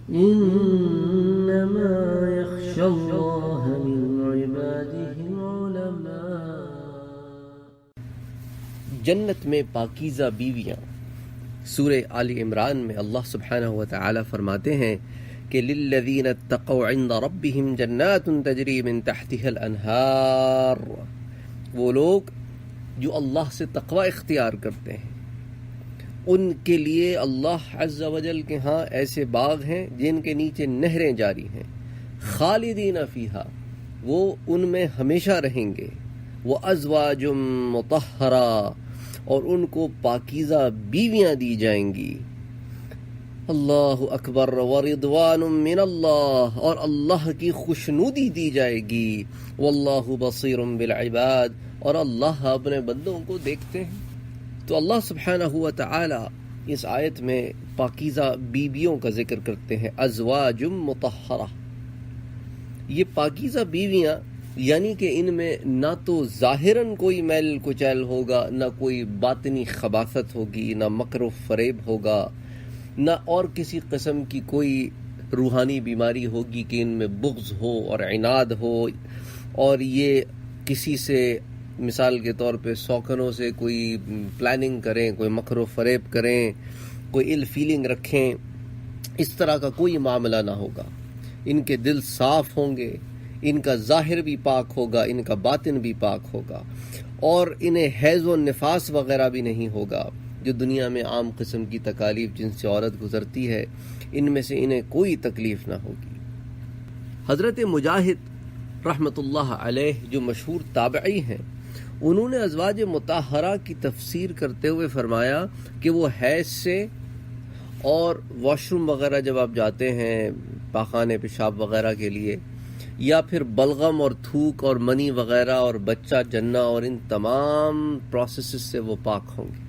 إنما يخشى الله من عباده العلماء. جنت میں پاکیزہ بیویاں. سورہ آل عمران میں اللہ سبحانہ و تعالی فرماتے ہیں کہ للذین اتقوا عند ربهم جنات تجری من تحتها الانہار. وہ لوگ جو اللہ سے تقوی اختیار کرتے ہیں ان کے لیے اللہ عز و جل کے ہاں ایسے باغ ہیں جن کے نیچے نہریں جاری ہیں. خالدین فیہا، وہ ان میں ہمیشہ رہیں گے. وازواج مطہرہ، اور ان کو پاکیزہ بیویاں دی جائیں گی. اللہ اکبر. ورضوان من اللہ، اور اللہ کی خوشنودی دی جائے گی. واللہ بصیر بالعباد، اور اللہ اپنے بندوں کو دیکھتے ہیں. تو اللہ سبحانہ و تعالی اس آیت میں پاکیزہ بیویوں کا ذکر کرتے ہیں. ازواج مطہرہ، یہ پاکیزہ بیویاں یعنی کہ ان میں نہ تو ظاہراً کوئی میل کچیل ہوگا، نہ کوئی باطنی خباثت ہوگی، نہ مکر و فریب ہوگا، نہ اور کسی قسم کی کوئی روحانی بیماری ہوگی کہ ان میں بغض ہو اور عناد ہو، اور یہ کسی سے مثال کے طور پہ سوکنوں سے کوئی پلاننگ کریں، کوئی مکر و فریب کریں، کوئی ال فیلنگ رکھیں. اس طرح کا کوئی معاملہ نہ ہوگا. ان کے دل صاف ہوں گے، ان کا ظاہر بھی پاک ہوگا، ان کا باطن بھی پاک ہوگا، اور انہیں حیض و نفاس وغیرہ بھی نہیں ہوگا جو دنیا میں عام قسم کی تکالیف جن سے عورت گزرتی ہے، ان میں سے انہیں کوئی تکلیف نہ ہوگی. حضرت مجاہد رحمۃ اللہ علیہ جو مشہور تابعی ہیں، انہوں نے ازواج مطہرہ کی تفسیر کرتے ہوئے فرمایا کہ وہ حیض سے اور واش روم وغیرہ جب آپ جاتے ہیں پاخانے پیشاب وغیرہ کے لیے، یا پھر بلغم اور تھوک اور منی وغیرہ اور بچہ جننا اور ان تمام پروسیسز سے وہ پاک ہوں گے.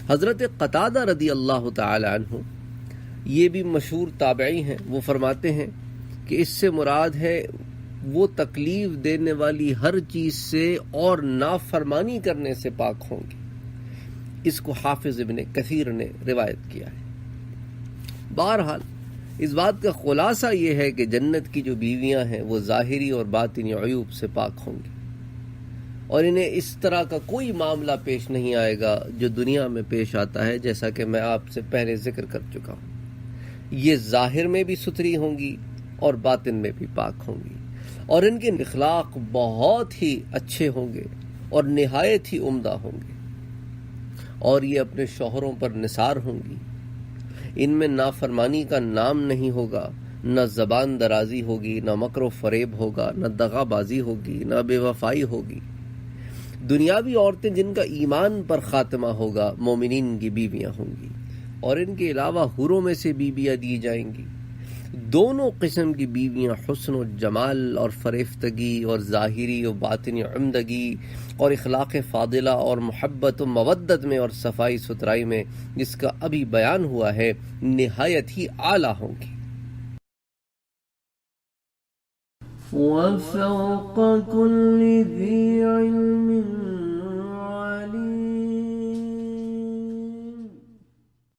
حضرت قتادہ رضی اللہ تعالی عنہ یہ بھی مشہور تابعی ہیں، وہ فرماتے ہیں کہ اس سے مراد ہے وہ تکلیف دینے والی ہر چیز سے اور نافرمانی کرنے سے پاک ہوں گے. اس کو حافظ ابن کثیر نے روایت کیا ہے. بہرحال اس بات کا خلاصہ یہ ہے کہ جنت کی جو بیویاں ہیں وہ ظاہری اور باطنی عیوب سے پاک ہوں گی، اور انہیں اس طرح کا کوئی معاملہ پیش نہیں آئے گا جو دنیا میں پیش آتا ہے. جیسا کہ میں آپ سے پہلے ذکر کر چکا ہوں، یہ ظاہر میں بھی ستھری ہوں گی اور باطن میں بھی پاک ہوں گی، اور ان کے اخلاق بہت ہی اچھے ہوں گے اور نہایت ہی عمدہ ہوں گے، اور یہ اپنے شوہروں پر نثار ہوں گی. ان میں نافرمانی کا نام نہیں ہوگا، نہ زبان درازی ہوگی، نہ مکر و فریب ہوگا، نہ دغا بازی ہوگی، نہ بے وفائی ہوگی. دنیاوی عورتیں جن کا ایمان پر خاتمہ ہوگا مومنین کی بیویاں ہوں گی، اور ان کے علاوہ حوروں میں سے بیویاں دی جائیں گی. دونوں قسم کی بیویاں حسن و جمال اور فریفتگی اور ظاہری و باطنی عمدگی اور اخلاق فاضلہ اور محبت و مودت میں اور صفائی ستھرائی میں جس کا ابھی بیان ہوا ہے نہایت ہی اعلیٰ ہوں گی. وفوق كل ذي علم